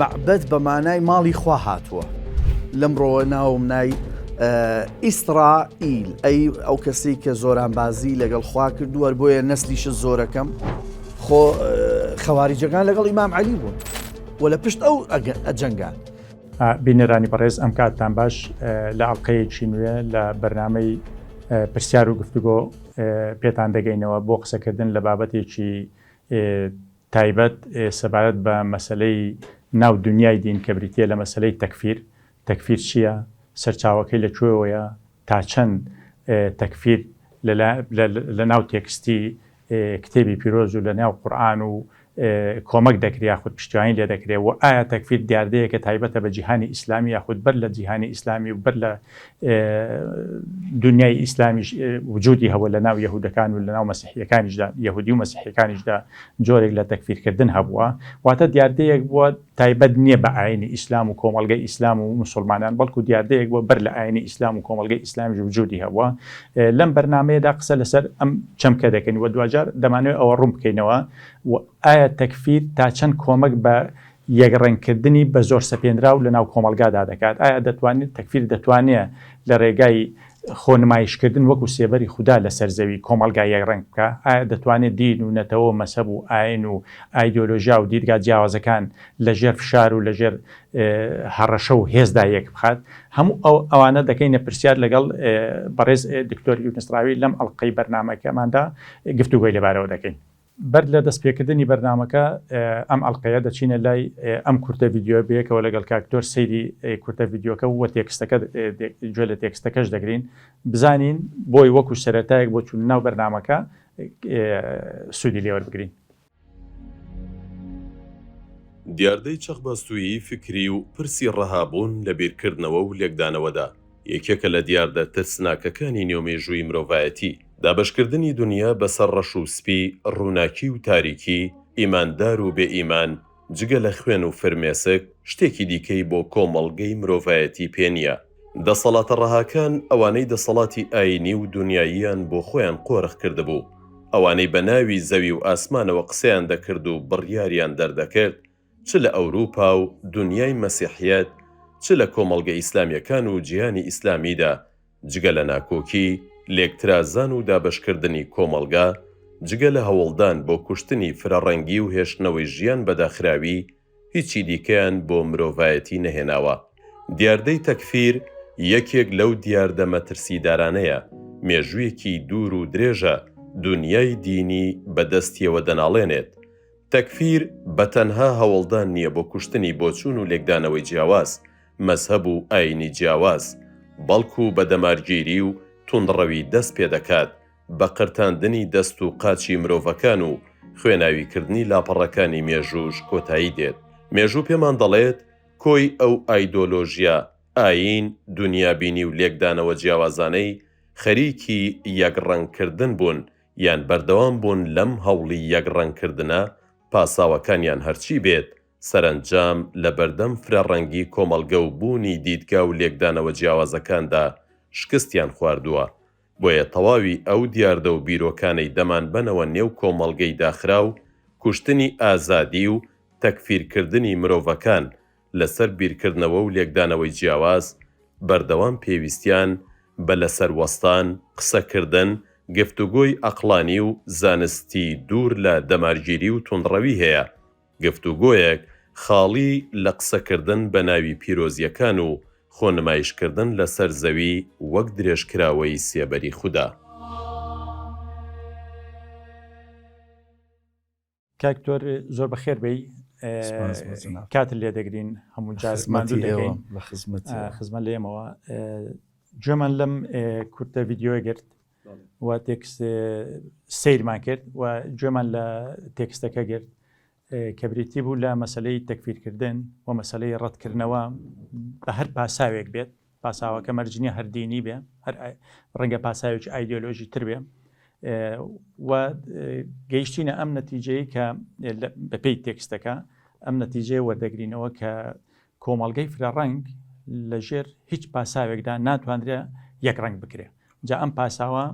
معبەت بە مانای ماڵی خوا هاتووە لەمڕۆوە ناوم نای ئیسرائیل ئەو کەسی کە زۆرانبازی لەگەڵ خوا کردووە بۆیە نەسلیش زۆرەکەم خەواریجەکان لەگەڵ ئیمام عەلی بوون و لە پشت ئەو ئەجەنگان. بینەرانی بەڕێز ئەم کاتتان باش لە ئەڵلقەیەکی نوێ لە بەرنامەی پرسیار و گفتوگۆ پێتان دەگەینەوە بۆ قسەکردن لە بابەتێکی تایبەت سەبارەت بە مەسلەی ناو دنیای دین کە بریتە لە مەسلەی تەکفیر چییە؟ سەرچاوەکەی لەکوێوەیە؟ تا چەند تەکفیر لە ناو تێکستی کتێبی پیرۆز و لە ناو قورئان و کۆمەک دەکرێت یاخود پشتیوانی لێ دەکرێت و ئایا تەکفیر دیاردەیە کە تایبەتە بە جیهانی ئیسلامی یاخود بەر لە جیهانی ئیسلامی و بەر لە دنیای ئیسلامیش وجودی هەبووە لە ناو یەهودەکان و لە ناو مەسیحیەکانیشدا یەهودی و مەسیحیەکانیشدا جۆرێک لە تەکفیرکردن هەبووە واتە دیاردەیەک بووە تایبەت نییە بە ئاینی ئیسلام و کۆمەڵگەی ئیسلام و مسلمانان بەڵکو دیاردەیەک بووە بەر لە ئاینی ئیسلام و کۆمەڵگەی ئیسلامیش وجودی هەبووە. لەم بەرنامەیەدا قسە لەسەر ئەم چەمکە دەکەین و دوجار دەمانوێت ئەوە ڕوون بکەینەوە و ئایا تەکفیر تا چەند کۆمەک بە یەکڕەنگکردنی بە زۆر سەپێنراو لە ناو کۆمەلگادا دەکات؟ ئایا دەتوانێت تەکفیر دەتوانێت لە ڕێگای خۆنمایشکردن وەکو سێبەری خوددا لە سەرزەوی کۆمەلگای یەکڕەنگ بکە؟ ئایا دەتوانێت دین و نەتەوە مەسەب و ئاین و ئایدۆلۆژیا و دیدگا جیاوازەکان لەژێر فشار و لەژێر هەڕەشە و هێزدا یەک بخات؟ هەموو ئەوانە دەکەینە پرسیار لەگەڵ بەڕێز دکتۆر یونس ڕاوی لەم ئەڵلقەی بەرنامەکەماندا گفتوگۆی لەبارەوە دەکەین. بەر لە دەستپێکردنی بەرنامەکە ئەم ئەڵلقەیە دەچینە لای ئەم کورتە ڤیددیۆ بەیەکەوە لەگەڵ کاکتۆر سەیری کورتە ڤیددیۆکە وە تێکستەکە گوێ لە تێکستەکەش دەگرین بزانین بۆی وەکو سەرەتایەک بۆ چوون ناو بەرنامەکە سوودی لێوەربگرین. دیاردەی چەخبەستوویی فکری و پرسی ڕەهابوون لە بیرکردنەوە و لێکدانەوەدا یەکێکە لە دیاردە ترسناکەکانی نێومێژووی مرۆڤایەتی. دابشکردنی دنیا بەسەر ڕەش و سپی، ڕووناکی و تاریکی، ئیماندار و بێ ئیمان، جگە لە خوێن و فرمێسک شتێکی دیکەی بۆ کۆمەڵگەی مرۆڤایەتی پێ نییە. دەسەڵاتە ڕەهاکان ئەوانەی دەسەڵاتی ئاینی و دنیاییان بۆ خۆیان قۆرخ کردبوو، ئەوانەی بە ناوی زەوی و ئاسمانەوە قسەیان دەکرد و بڕیاریان دەردەکرد، چ لە ئەوروپا و دنیای مەسیحیەت، چ لە کۆمەڵگە ئیسلامیەکان و جیهانی ئیسلامیدا، جگە لە ناکۆکی لێکترازان و دابشکردنی کۆمەلگا، جگە لە هەوڵدان بۆ کوشتنی فرەڕەنگی و هێشتنەوەی ژیان بەداخراوی، هیچی دیکەیان بۆ مرۆڤایەتی نەهێناوە. دیاردەی تەکفیر یەکێک لەو دیاردە مەترسیدارانەیە، مێژوویەکی دوور و درێژە دنیای دینی بەدەستیەوە دەناڵێنێت. تەکفیر بەتەنها هەوڵدان نییە بۆ کوشتنی بۆچوون و لێکدانەوەی جیاواز، مەزهەب و ئاینی جیاواز، بەڵکو بە دەمارگیری و توندڕەوی دەست پێ دەکات بە قرتاندنی دەست و قاچی مرۆڤەکان و خوێناویکردنی لاپەڕەکانی مێژووش کۆتایی دێت. مێژوو پێمان دەڵێت کۆی ئەو ئایدۆلۆژیا، ئاین، دنیابینی و لێکدانەوە جیاوازانەی خەریکی یەکڕەنگکردن بوون یان بەردەوام بوون لەم هەوڵی یەکڕەنگکردنە، پاساوەکانیان هەرچی بێت سەرنجام لە بەردەم فرەڕەنگی کۆمەڵگە و بوونی دیدگا و لێکدانەوە جیاوازەکاندا شکستیان خواردووە. بۆیە تەواوی ئەو دیاردە و بیرۆکانەی دەمان بنەوە نێو کۆمەڵگەی داخرا و کوشتنی ئازادی و تەکفیرکردنی مرۆڤەکان لەسەر بیرکردنەوە و لێکدانەوەی جیاواز، بەردەوام پێویستیان بە لەسەروەستان، قسەکردن، گفتوگۆی ئەقلانی و زانستی دوور لە دەمارگیری و توندڕەوی هەیە. گفتوگۆیەک خاڵی لە قسەکردن بە ناوی پیرۆزیەکان و خۆنمایشکردن لەسەر زەوی وەک درێژکراوەی سێبەری خوددا. کاکتۆر زۆر بەخێر بێی، کاتت لێ دەگرین هەموو جار ماندوو دەکەین لە خزمەت لێمەوە. گوێمان لەم کورتە ڤیددیۆ گرت و تێکست سیرمان کرد و گوێمان لە تێکستەکە گرت کە بریتی بوو لە مەسلەی تەکفیرکردن و مەسلەی ڕەتکردنەوە بە هەر پاساوێک بێت، پاساوەکە مەرجنیە هەردینی بێ، هەر ڕەنگە پاساوێکی ئایدۆلۆژی تر بێ و گەیشتینە ئەم نەتیجەیە کە بەپێی تێکستەکە ئەم نەتیجەیە وەردەگرینەوە کە کۆمەڵگەی فرەڕەنگ لەژێر هیچ پاساوێکدا ناتوانرێ یەک ڕەنگ بکرێ. جا ئەم پاساوە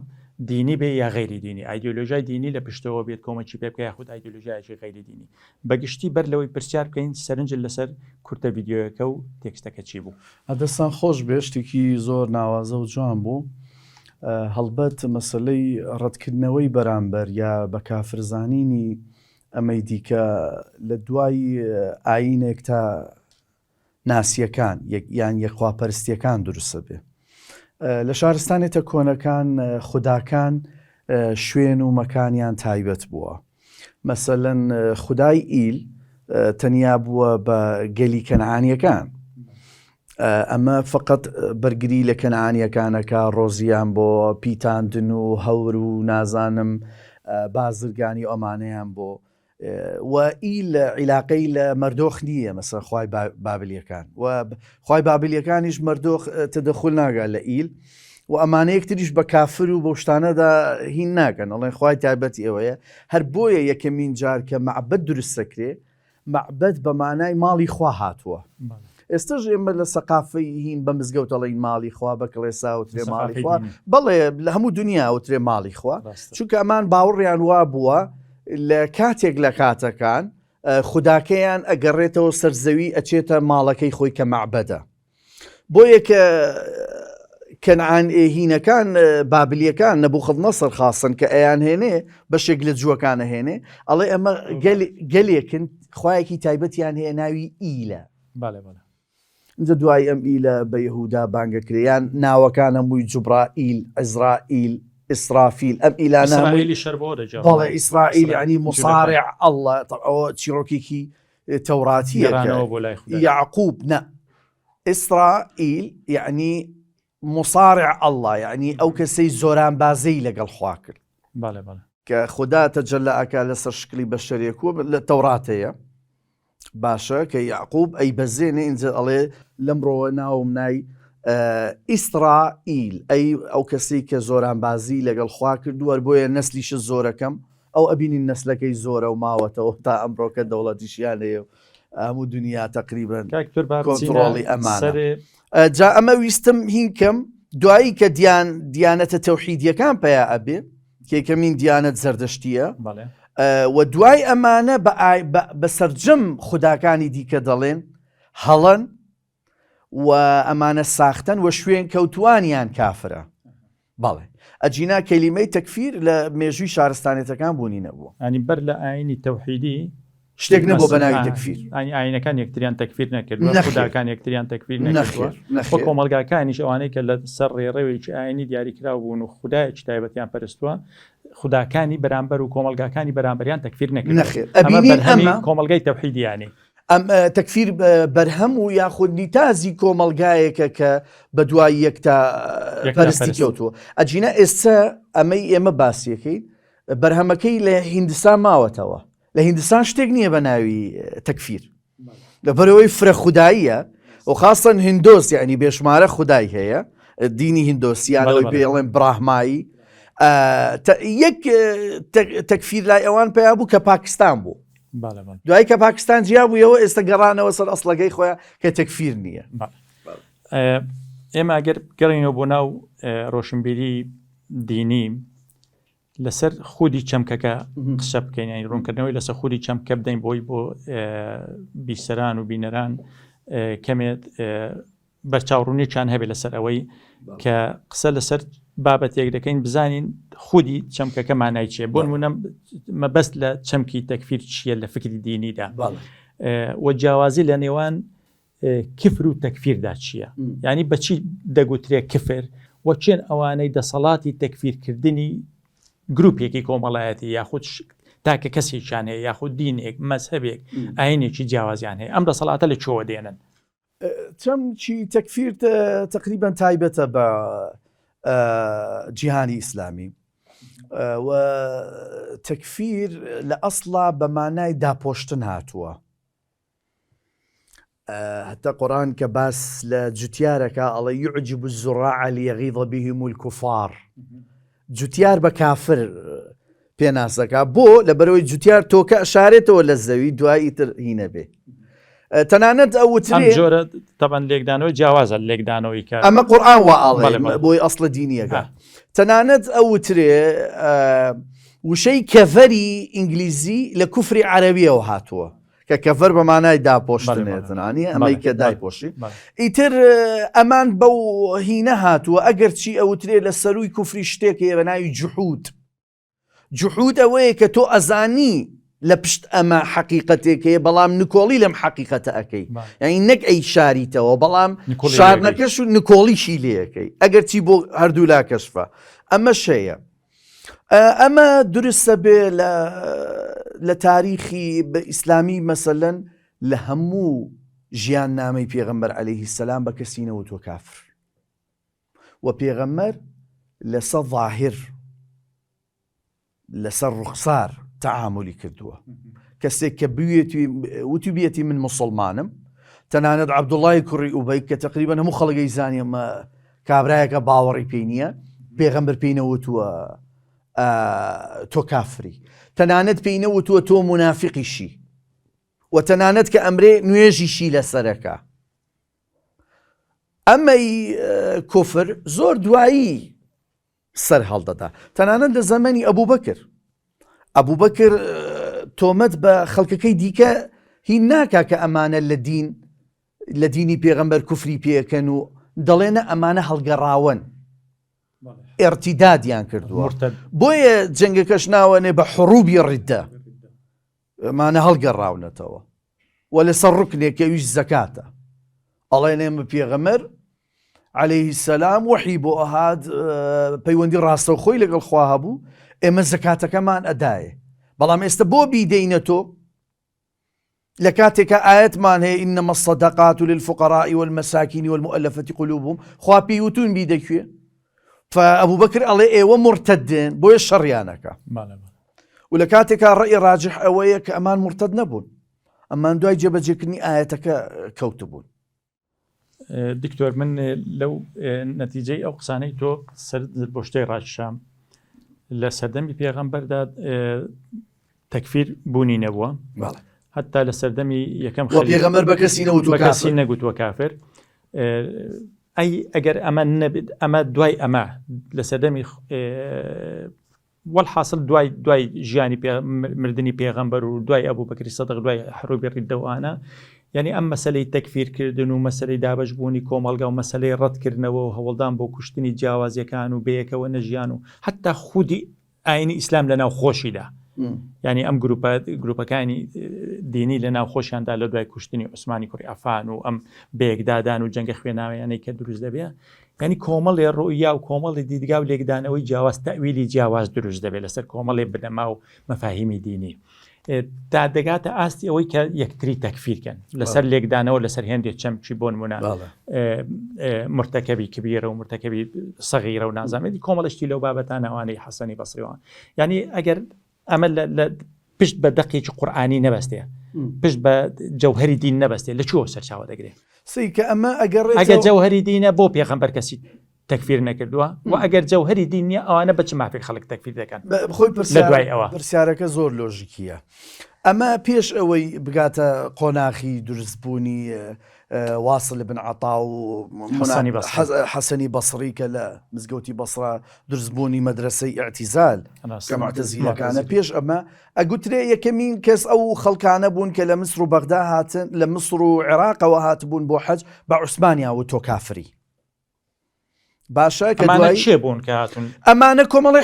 دینی بێ یا غیری دینی ئایدۆلۆژیای دینی لە پشتەوە بێت کۆمەکی پێ بکە یاخود ئایدۆلۆژیایکی غیری دینی بەگشتی بەر لەوەی پرسیار بکەین سەرنجل لەسەر کورتە ڤیدیۆیەکە و تێکستەکە چی بوو. ئەدەستان خۆش بێ شتێکی زۆر ناوازە و جوان بوو. هەڵبەت مەسلەی ڕەتکردنەوەی بەرامبەر یا بە کافرزانینی ئەمەی دیکە لە دوای ئاینێک تا ناسیەکان یان یەخواپەرستیەکان دروستە بێ. لە شارستانێتە کۆنەکان خوداکان شوێن و مەکانیان تایبەت بووە. مەسەلەن خودای ئیل تەنیا بووە بە گەلی کەنعانیەکان. ئەمە فقط بەرگری لە کەنعانیەکانەکە ڕۆزیان بۆ پیتاندن و هەور و نازانم بازرگانی ئەمانەیان بۆ و ئیل عیلاقەی لە مەردۆخ نییە مەسەن خوای بابلیەکان و خوای بابلیەکانیش مەردۆخ تەدەخول ناگات لە ئیل و ئەمانەیەک تریش بە کافر و بە شتانەدا هین ناکەن ئەڵێن خوای تایبەتی ئەوەیە. هەر بۆیە یەکەمین جار کە معبەد دروست دەکرێ معبەد بە مانای ماڵی خوا هاتووە. ئێستاژ ئێمە لە سەقافەی هین بە مزگەوت ئەڵێن ماڵی خوا بە کڵێسا وترێ ماڵی خوا بەڵێ لە هەموو دنیا وترێ ماڵی خوا چونکە ئەمان باوەڕیان وا بووە لە کاتێک لە کاتەکان خوداکەیان ئەگەڕێتەوە سەرزەوی ئەچێتە ماڵەکەی خۆی کە معبەدە. بۆ یەکە کەنعان هینەکان بابلیەکان نەبوخەدنەسەر خاستن کە ئەیان هێنێ بەشێک لە جووەکانە هێنێ ئەڵێ ئەمە گەلێکن خوایەکی تایبەتیان هەیە ناوی ئیلە. اینجا دوای ئەم ئیلە بە یەهودا بانگەکرێیان ناوەکانە مووی جوبرائیل ئەزرائیل ئیسرافیل ئەم ئیلانە بەڵێ ئیسرائیل ینی مصارع ئەڵڵە ئەوە چیرۆکێکی تەوراتیە یعقوب نە ئیسرائیل یعنی مصارع ئەڵڵە یعنی ئەو کەسەی زۆران بازەی لەگەڵ خوا کرد کە خوددا تەجەلە ئەکا لەسەر شکلی بەشەرێکوە لە تەوراتەیە باشە کە یعقوب ئەی بەزێنێ اینجا ئەڵێ لەمڕۆوە ناوم نای ئیسرائیل ئەی ئەو کەسی کە زۆران بازی لەگەڵ خوا کردووە بۆیە نەسلیش زۆرەکەم ئەو ئەبینین نەسلەکەی زۆرە و ماوەتەوە تا ئەمڕۆکە دەوڵەتیشیان هەیە هەموو دنیا تقریبن کۆنتڕۆڵی ئەمانە. جا ئەمە ویستم هینکەم دوایی کە دیانەتە تەوحیدیەکان پیا ئەبێ کێکەمین دیانەت زەردەشتیە و دوای ئەمانە بە سەرجەم خوداکانی دیکە دەڵێن هەڵەن و ئەمانە ساختن و شوێن کەوتوانیان کافرە. بەڵێ ئەجینا کەلیمەی تەکفیر لە مێژووی شارستانێتەکان بوونی نەبووە ئەنی بەر لە ئاینی تەوحیدی شتێک نەبوو بە ناوی تەکفیر. ئاینەکان یەکتریان تەکفیر نەکردووە خوداکان یەکتریان تەکفیر نەکردووە بۆ کۆمەلگاکانیش ئەوانەی کە لە سەر ڕێڕەوێکی ئاینی دیاریکراو بوون و خودایەکی تایبەتیان پەرستووە خوداکانی بەرامبەر و کۆمەلگاکانی بەرامبەریان تەکفیر نەکردووە کۆمەلگای تەوحیدیانی ئەم تەکفیر بەرهەم و یاخود نیتازی کۆمەلگایەکە کە بە دوای یەکتا پەرستی کەوتووە. ئەجینە ئێستا ئەمەی ئێمە باسیەکەی بەرهەمەکەی لە هیندستان ماوەتەوە. لە هیندستان شتێک نییە بە ناوی تەکفیر لەبەرەوەی فرە خوداییە و خاستن هندۆس یعنی بێشمارە خودای هەیە دینی هندۆسیانەوەی پێڵێن براهمایی. یەک تەکفیر لای ئەوان پێیا بوو کە پاکستان بوو دوای کە پاکستان جیا بوویەوە ئێستا گەڕانەوە سەر ئەسڵەکەی خۆیان کە تەکفیر نییە. ئێمە ئەگەر گەڕینەوە بۆ ناو ڕۆشنبیری دینی لەسەر خودی چەمکەکە قسە بکەین ینی ڕوونکردنەوەی لەسەر خودی چەمکە بدەین بۆی بۆ بیسەران و بینەران کەمێت بەرچاوڕوونیان هەبێت لەسەر ئەوەی کە قسە لەسەر بابەتێک دەکەین بزانین خودی چەمکەکە مانای چیە. بۆ نمونە مەبەست لە چەمکی تەکفیر چیە لە فکری دینیدا و جیاوازی لە نێوان کفر و تەکفیردا چییە ینی بەچی دەگوترێت کفر و چێن ئەوانەی دەسەڵاتی تەکفیرکردنی گروپێکی کۆمەڵایەتی یاخود تاکە کەسێکیان هەیە یاخود دینێک مەزهەبێک ئاینێکی جیاوازیان هەیە ئەم دەسەڵاتە لە چۆوە دێنن. چەمکی تەکفیر تقریبا تایبەتە بە جیهانی ئیسلامی و تەکفیر لە ئەسڵا بە مانای داپۆشتن هاتووە. هەتا قورآن کە باس لە جوتیارەکە ئەڵێ یعجب الزراع لیغیظ بهم الكفار جوتیار بە کافر پێناسەکە بۆ لەبەرەوەی جوتیار تۆکە ئەشارێتەوە لە زەوی دوایی تر هینە بێ تەنانەت ئەو ئەم وترێ جۆرە تەبەن لێکدانەوەی جیاوازە لێکدانەوەی کە ئەمە قورئان بەڵێ، واڵێ بەڵێ. بۆی ئەسڵە دینیەکە تەنانەت ئەو وترێ وشەی کەڤەری ئینگلیزی لە کوفری عەرەبیەوە هاتووە کە کەڤەر بە مانای داپۆشتنێتنانی ئەمەی کە دایپۆشی ئیتر ئەمان بەو هینە هاتووە ئەگەر چی ئەوترێ لە سەروی کوفری شتێکە بە ناوی جوحود ئەوەیە کە تۆ ئەزانی لە پشت ئەمە حەقیقەتێکەیە بەڵام نکۆڵی لەم حەقیقەتە ئەەکەی یعنی نەک ئەی شاریتەوە بەڵام شارنەکەش و نکۆڵیشی لەکەی ئەگەر چی بۆ هەردوو لا کەشفە ئەمە شەیە ئەمە درستە بێ لە تاریخی بە ئیسلامی مەسەلەن لە هەموو ژیان نامەی پێغەمبەر عەلەیهی سەلام بە کەسی نەوتوە کافر و پێغەمبەر لەسەر ظاهر لەسەر ڕوخسار تەعاملی کردووە کەسێک کە وتی بێتی من موسڵمانم تەنانەت عەبدوڵڵای کوڕی ئوبەی کە تەقریبەن هەموو خەڵگەی زانی ئەمە کابرایەکە باوەڕی پێی نییە پێغەمبەر پێی نەوتووە تۆ کافری تەنانەت پێی نەوتووە تۆ منافقیشی و تەنانەت کە ئەمرێ نوێژیشی لەسەرەکە ئەمەی کوفر زۆر دوایی سەر هەڵدەدا تەنانەت لە زەمەنی ئەبوبەکر تۆمەت بە خەڵکەکەی دیکە هین ناکا کە ئەمانە لە دینی پێغەمبەر کوفری پێەکەن و دەڵێنە ئەمانە هەڵگەڕاون ئێرتیدادیان کردووە بۆیە جەنگەکەش ناوەنێ بە حروبی ڕیدە ئەمانە هەڵگەڕاونەتەوە و لەسەر ڕوکنێک ئەویش زەکاتە ئەڵێنێ بە پێغەمبەر عەلەیهی سەلام وحی بۆ ئەهات پەیوەندی ڕاستەوخۆی لەگەڵ خوا هەبوو ئێمە زەکاتەکەمان ئەدایە بەڵام ئێستا بۆ بیدەینە تۆ لە کاتێکە ئاەتمان هەیە ئینەمە الصەدەقات للفقراء والمساکین والمؤلفة قلوبهم خوا پێی وتون بیدەکوێ فأبوبەکر ئەڵێ ئێوە مرتدن بۆیە شەڕیانەکە و لە کاتێکا ڕێی ڕاجح ئەوەیە کە ئەمان مرتد نەبوون ئەمان دوای جێبەجێکردنی ئاەتەکە کەوتبوون دکتۆر من لەو نەتیجەی ئەو قسانەی تۆ سەر بۆ شتەی ڕاشام لە سەردەمی پێغەمبەردا تەکفیر بوونی نەبووە حتا لە سەردەمی یەکەم پێغەمبەر بە کەسی نەگوتووە کافر ئەی ئەگەر ئەمە نەبێت ئەمە دوای ئەمە لە سەردەمی وەڵحاصل دوای ژیانی مردنی پێغەمبەر و دوای ئەبوبەکری سەدیق دوای حروبی ڕیدەوانە یعنی ئەم مەسەلەی تەکفیرکردن و مەسەلەی دابەشبوونی کۆمەڵگا و مەسەلەی ڕەتکردنەوە و هەوڵدان بۆ کوشتنی جیاوازیەکان و بەیەکەوە نەژیان و حتا خودی ئاینی ئیسلام لە ناو خۆشیدا ینی ئەم گروپەکانی دینی لە ناو خۆشیاندا لە دوای کوشتنی عوسمانی کوڕی ئەفان و ئەم بەیەکدادان و جەنگە خوێناویانەی کە دروست دەبێت ینی کۆمەڵێ ڕۆیا و کۆمەڵی دیدگا و لێکدانەوەی جیاواز تەویلی جیاواز دروست دەبێت لەسەر کۆمەڵێ بنەما و مەفاهیمی دینی تا دەگاتە ئاستی ئەوەی کە یەکتری تەکفیرکەن لەسەر لێکدانەوە لەسەر هێندێک چەمچی بۆ نمونە مرتەکەبی کبیرە و مرتەکەبی سەغیرە و نازانێتی کۆمەڵشتی لەو بابەتانەوانەی حەسەنی بەسریەوان ینی ئەگەر ئەمە لە پشت بە دەقێکی قورئانی نەبەستێ پشت بە جەوهەری دین نەبەستێ لە چۆ سەرچاوە دەگرێت سیکە ئەمە ئەگەر جەوهەری دینە بۆ پێغەمبەر کەسی تەکفیر نەکردووە و ئەگەر جەوهەری دینیە ئەوانە بەچ مافی خەڵک تەکفیر دەکەن خۆی پرسیارەکە زۆر لۆژیکیە ئەمە پێش ئەوەی بگاتە قۆناخی دروستبوونی واصل بن عەطا و حەسەنی بەسڕی کە لە مزگەوتی بەسڕا دروستبوونی مەدرسەی ئیعتیزال کە معتەزیلەکانە پێش ئەمە ئەگوترێ یەکەمین کەس ئەو خەڵکانە بوون کە لە مسر و بەغدا هاتن لە مسر و عێراقەوە هاتبوون بۆ حەج بە عوسمانیا و تۆ کافری باشە کە دوای بوون کە هاتون ئەمانە کۆمەڵی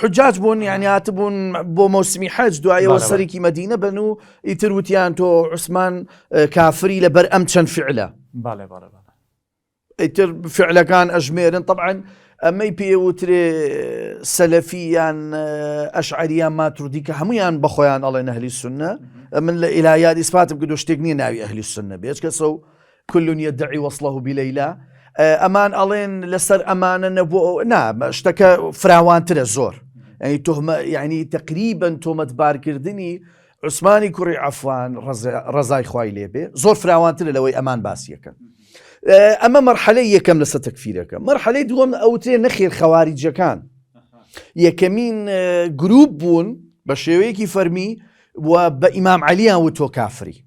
حجاج بوون یعنی هاتبوون بۆ مۆسمی حەج دوایەوە سەرێکی مەدینە بن و ئیتر وتیان تۆ عوسمان کافری لەبەر ئەم چەند فعلە ئیتر فعلەکان ئەژمێرن طبعا ئەمەی پێوترێ سەلەفیان ئەشعەریان ماتوردی کە هەمویان بەخۆیان ئەڵێن ئەهلی سونە من لە ئیلایات ئیسپاتم کردو شتێک نییە ناوی ئەهلی سونە بێت کەسە و كل يدعي وصله بليلى ئەمان ئەڵێن لەسەر ئەمانە نەبوو نا شتەکە فراوانترە زۆر ینی تۆمە یعنی تقریبن تۆمەتبارکردنی عوسمانی کوڕی عەفان ڕەزای خوای لێبێ زۆر فراوانترە لەوەی ئەمان باسیەکەن ئەمە مەرحەلەی یەکەم لەسەر تەکفیرەکە مەرحەلەی دووەم ئەوترێ نەخێر خەواریجەکان یەکەمین گروپ بوون بە شێوەیەکی فەرمی و بە ئیمام عەلییان وتۆ کافری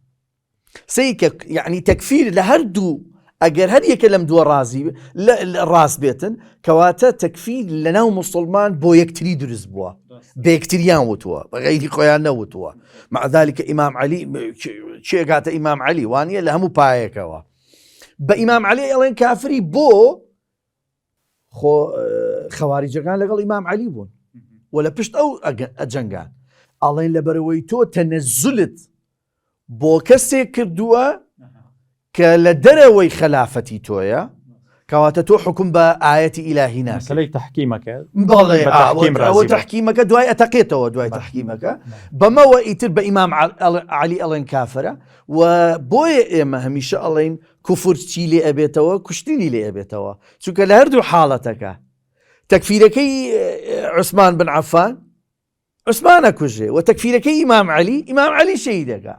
سيك يعني تكفير لهردو ئەگەر هەر یەکە لەم دووە ڕاست بێتن کەواتە تەکفیر لەناو مسلمان بۆ یەکتری دروست بووە بە یەکتریان وتووە بە غەیری خۆیان نەوتووە مع ذلك ئیمام عەلی چێگاتە ئیمام عەلی وانە لە هەموو پایەکەوە بە ئیمام عەلی ئەڵێن کافری بۆ خەواریجەکان لەگەڵ ئیمام عەلی بوون و لە پشت ئەو ئەجەنگان ئەڵێن لەبەرەوەی تۆ تەنەزولت بۆ کەسێک کردووە کە لە دەرەوەی خەلافەتی تۆیە کەواتە تۆ حکم بە ئاەتی ئیلاهی ناکەی مەسەلەی تەحکیمەکە ئەوە تەحکیمەکە دوای ئەتەقێتەوە دوای تەحکیمەکە بەمەوە ئیتر بە ئیمام عەلی ئەڵێن کافرە و بۆیە ئێمە هەمیشە ئەڵێن کوفر چی لێ ئەبێتەوە کوشتنی لێ ئەبێتەوە چونکە لە هەردوو حاڵەتەکە تەکفیرەکەی عوسمان بن عەفان عوسمانە کوژێ و تەکفیرەکەی ئیمام عەلی شەهیدەکە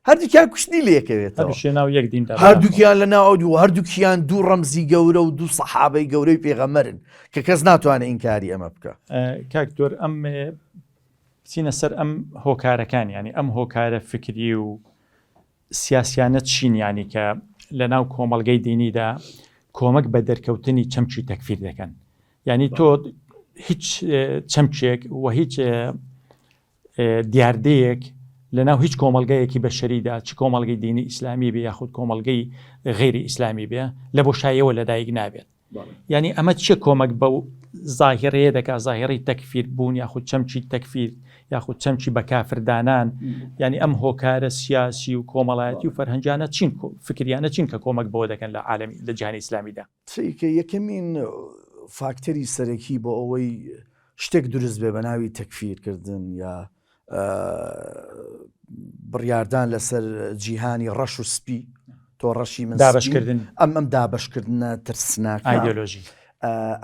هەردووکیان کوشتنی لێکەوێتەوە هەردووکیان لە ناو و هەردووکیان دوو ڕەمزی گەورە و دوو سەحابەی گەورەی پێغەمبەرن کە کەس ناتوانێت ئینکاری ئەمە بکە. کاکتۆر ئەم بچینە سەر ئەم هۆکارەکان ینی ئەم هۆکارە فکری و سیاسیانە چین ینی کە لە ناو کۆمەڵگەی دینیدا کۆمەک بە دەرکەوتنی چەمچی تەکفیر دەکەن ینی تۆ هیچ چەمچێک و هیچ دیاردەیەک لەناو هیچ کۆمەڵگەیەکی بەشەریدا چ کۆمەڵگەی دینی ئیسلامی بێ یاخود کۆمەڵگەی غێری ئیسلامی بێ لە بۆشاییەوە لەدایک نابێت ینی ئەمە چه کۆمەک بە زاهیڕەیە دەکات زاهیڕی تەکفیر بوون یاخود چەمچی تەکفیر یاخود چەمچی بە کافردانان ینی ئەم هۆکارە سیاسی و کۆمەڵایەتی و فەرهەنجانە چین فکریانە چین کە کۆمەک بەوە دەکەن لە عالەمی لە جیهانی ئیسلامیدا چیکە یەکەمین فاکتەری سەرەکی بۆ ئەوەی شتێک دروست بێ بە ناوی تەکفیرکردن یا بڕیاردان لەسەر جیهانی ڕەش و سپی تۆ ڕەشی من دابشکردن ئەم دابشکردنە ترسناک ئایدۆلۆژی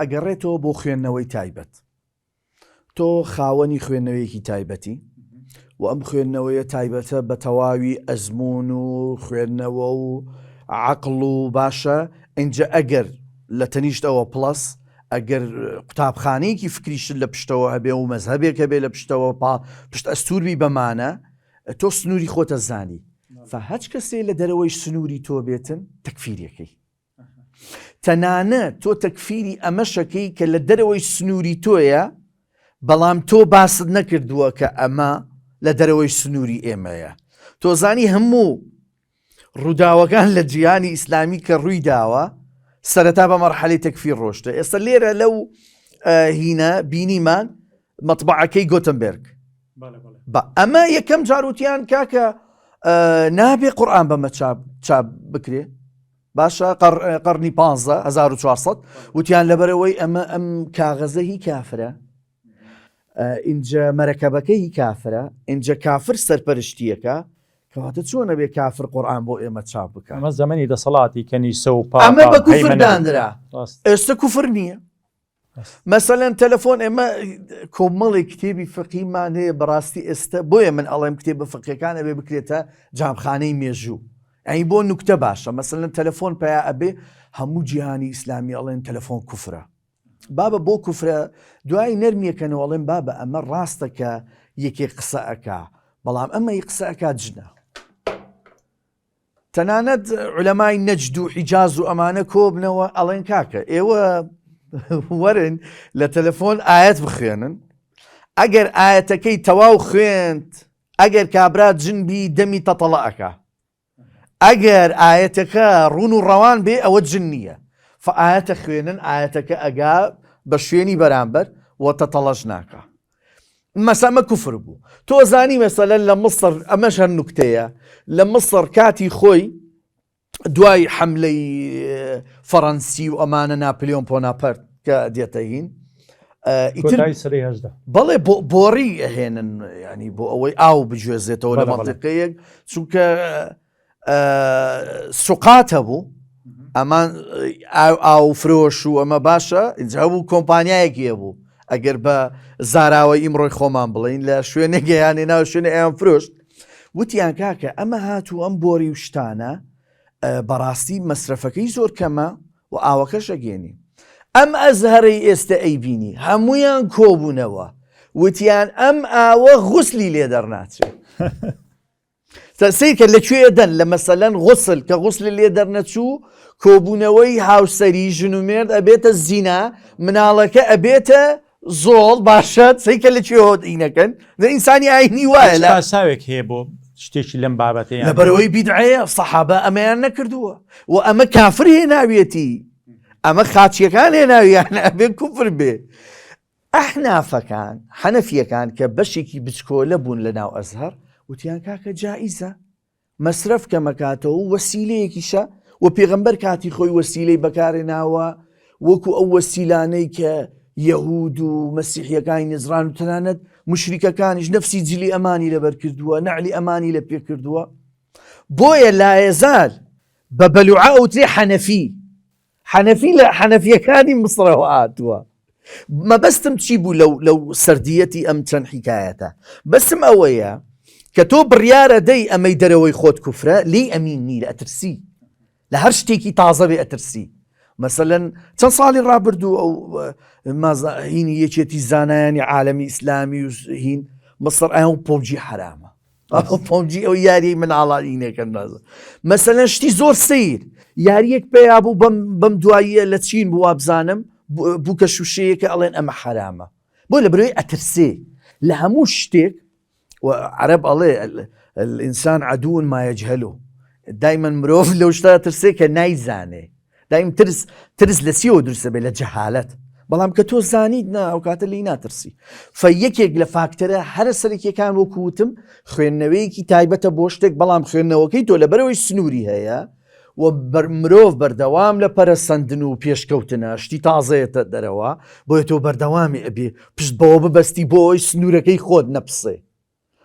ئەگەڕێتەوە بۆ خوێندنەوەی تایبەت تۆ خاوەنی خوێندنەوەیەکی تایبەتی و ئەم خوێندنەوەیە تایبەتە بە تەواوی ئەزمون و خوێندنەوە و عەقڵ و باشە ئینجا ئەگەر لە تەنیشتەوە پڵەس ئەگەر قوتابخانەیەکی فکریشت لە پشتەوە هەبێ و مەزهەبێکە بێ لە پشتەوە پشت ئەستوربی بەمانە تۆ سنووری خۆتە زانی هەچ کەسێ لە دەرەوەی سنووری تۆ بێتن تەکفیرەکەی تەنانە تۆ تەکفیری ئەمەشەکەی کە لە دەرەوەی سنووری تۆیە بەڵام تۆ باست نەکردووە کە ئەمە لە دەرەوەی سنووری ئێمەیە تۆ زانی هەموو ڕووداوەکان لە جیهانی ئیسلامی کە ڕووی داوە سەرەتا بە مەرحەلەی تەکفیر ڕۆشتە ئێستا لێرە لەو هینە بینیمان مەطبعەکەی گۆتنبێرگ ئەمە یەکەم جاروتیان کاکە نابێ قورئان بەمە چاپ بکرێ باشە قەرنی 1400 وتیان لەبەرەوەی ئەمە ئەم کاغەزە هی کافرە اینجا مەرەکەبەکە هی کافرە اینجا کافر سەرپەرشتیەکە کەواتە چۆنە بێ کافر قورئان بۆ ئێمە چاپ بکە ئەمە زەمەنی دەسەڵاتی کەنیسە و ئەمە بە کوفرداندرا ئێستا کوفر نییە مەسەلەن تەلەفۆن ئێمە کۆمەڵی کتێبی فقیمان هەیە بەڕاستی ئێستا بۆیە من ئەڵێم کتێبە فقیەکان ئەبێ بکرێتە جامخانەی مێژوو ئەی بۆ نوکتە باشە مەسەلەن تەلەفۆن پیا ئەبێ هەموو جیهانی ئیسلامی ئەڵێن تەلەفۆن کوفرە بابە بۆ کوفرە دوای نەرمیەکەنەوە ئەڵێن بابە ئەمە ڕاستە کە یەکێک قسە ئەکا بەڵام ئەمەی قسە ئەکات جنە تەنانەت عولەمای نەجد و حیجاز و ئەمانە کۆبنەوە ئەڵێن کاکە ئێوە وەرن لە تەلەفۆن ئاەت بخوێنن ئەگەر ئاەتەکەی تەواو خوێنت ئەگەر کابرات جنبی دەمی تەتەڵەکە ئەگەر ئاەتەکە ڕون و ڕەوان بێ ئەوە جن نییە فئایەتە خوێنن ئاەتەکە ئەگا بە شوێنی بەرامبەر وە تەتەڵەش ناکە مەسەمە کوفر بوو تۆ زانی مەسەلە لە مصر ئەمەش هەر نوکتەیە لە مصر کاتی خۆی دوای حملەی فەڕەنسی و ئەمانە ناپلیۆن بۆناپەرت کە دێتەهین بەڵێ بۆڕی ئەهێنن ینی بۆ ئەوەی ئاو بجوێزێتەوە لە مەنطقەیەک چونکە سوقاتە بوو ئەمان ئاو فرۆش و ئەمە باشە اینجا بوو کۆمپانیایەکیە بوو ئەگەر بە زاراوەی ئیمڕۆی خۆمان بڵین لە شوێنێگەیانی ناو شوێنە ئەیان فرۆشت وتیان کاکە ئەمە هاتوو ئەم بۆری شتانە بەڕاستی مەسرفەکەی زۆر کەمە و ئاوەکەش ئەگەێنی ئەم ئەزهەرەی ئێستا ئەیبینی هەمویان کۆبوونەوە وتیان ئەم ئاوە غوسلی لێ دەرناچێت سیکە لەکوێ دەن لە مەسەلەن غوسل کە غوسلی لێ دەرنەچوو کۆبوونەوەی هاوسەری ژن و مێرد ئەبێتە زینا مناڵەکە ئەبێتە زۆڵ باشە سیکە لەکوێ هۆدینەکەن لە ئینسانی ئاینی وایە لە ساوێک هەیە بۆ شتێکی لەم بابەتەیە لە بەرەوەی بیدعەیە سەحابە ئەمەیان نەکردووە و ئەمە کافر هێناوێتی ئەمە خاچیەکان هێناویان ئەبێ کوفر بێ ئەحنافەکان حەنەفیەکان کە بەشێکی بچکۆلە بوون لە ناو ئەزهەر وتیان کاکە جائیزە مەسرەف کە مەکاتەوە وەسیلەیەکیشە و پێغەمبەر کاتی خۆی وەسیلەی بەکارێناوە وەکو ئەو وەسیلانەی کە یەهود و مەسیحیەکانی نزران و تەنانەت مشریکەکانیش نەفسی جلی ئەمانی لەبەر کردووە نەعلی ئەمانی لە پێ کردووە بۆیە لایەزال بە بەلوعە ئەوترێ حەنەفی لە حەنەفیەکانی مسرەوە هاتووە مەبەستم چی بوو لەو سەردیەتی ئەم چەند حیکایەتە بەسم ئەوەیە کە تۆ بڕیارە دەی ئەمەی دەرەوەی خۆت کوفرە لی ئەمین نی لە ئەترسی لە هەر شتێکی تازە بێ ئەترسی مەسەلەن چەند ساڵی ڕابردوو ئەو هینی یەکێتی زانایانی عالەمی ئیسلامی و هین مەسەر ئەو پۆمجی حرامە پۆمجی ئەو یاری مناڵانینێکە نازە مەسەلەن شتی زۆر سیر یاریەک پێیا بوو بەم دواییە لە چین بوو وابزانم بوو کە شوشەیەکە ئەڵێن ئەمە حرامە بۆ لە برۆی ئەترسێ لە هەموو شتێک وعرب ئەڵێ الئینسان عەدوون ما یەجهەلو دایمەن مرۆڤ لەو شتە ترسێ کە نایزانێ دایم ترس لە چیەوە دروستە بێ لە جەهالەت بەڵام کە تۆ زانیت نا ئەو کاتە لی ناترسی یەکێک لە فاکتەرە هەرە سەرەکیەکان وەکوتم خوێندنەوەیەکی تایبەتە بۆ شتێک بەڵام خوێندنەوەکەی تۆ لەبەرەوەی سنووری هەیە و مرۆڤ بەردەوام لە پەرەسەندن و پێشکەوتنە شتی تازەیەتە دەرەوە بۆیە تۆ بەردەوامی ئەبێ پشت بەوە ببەستی بۆی سنوورەکەی خۆت نەپسێ